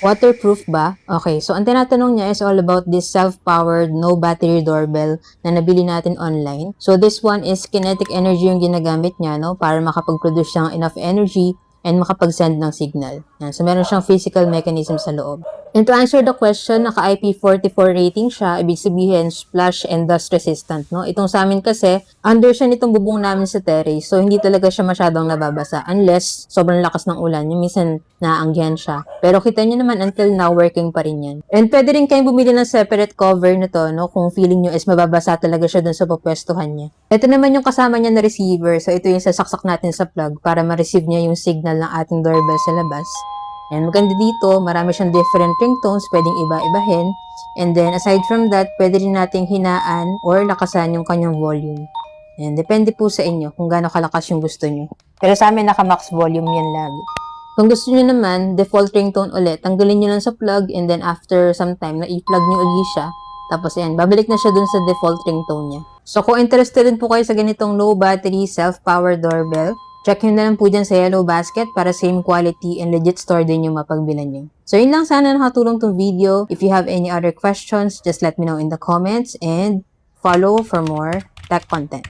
Waterproof ba? Okay, so ang tinatanong niya is all about this self-powered, no battery doorbell na nabili natin online. So this one is kinetic energy yung ginagamit niya, no? Para makapag-produce siyang enough energy and makapag-send ng signal. Yan. So meron siyang physical mechanism sa loob. And to answer the question, naka-IP44 rating siya, ibig sabihin splash and dust resistant, no? Itong sa amin kasi, under siya nitong bubong namin sa terrace, so hindi talaga siya masyadong nababasa unless sobrang lakas ng ulan, yung minsan naanggihan siya. Pero kita niyo naman, until now, working pa rin yan. And pwede rin kayong bumili ng separate cover nito, no? Kung feeling nyo is mababasa talaga siya dun sa pupwestuhan niya. Ito naman yung kasama niya na receiver, so ito yung sasaksak natin sa plug para ma-receive niya yung signal ng ating doorbell sa labas. And maganda dito, marami siyang different ringtones, pwedeng iba-ibahin. And then, aside from that, pwede rin nating hinaan or lakasan yung kanyang volume. And depende po sa inyo kung gaano kalakas yung gusto nyo. Pero sa amin, naka-max volume yan lagi. Kung gusto nyo naman, default ringtone ulit, tanggalin nyo lang sa plug and then after some time, na-i-plug nyo ulit siya. Tapos ayan, babalik na siya dun sa default ringtone niya. So kung interested din po kayo sa ganitong low battery self-powered doorbell, check nyo na lang po dyan sa Yellow Basket para same quality and legit store din yung mapagbilan nyo. So yun lang, sana nakatulong tong video. If you have any other questions, just let me know in the comments and follow for more tech content.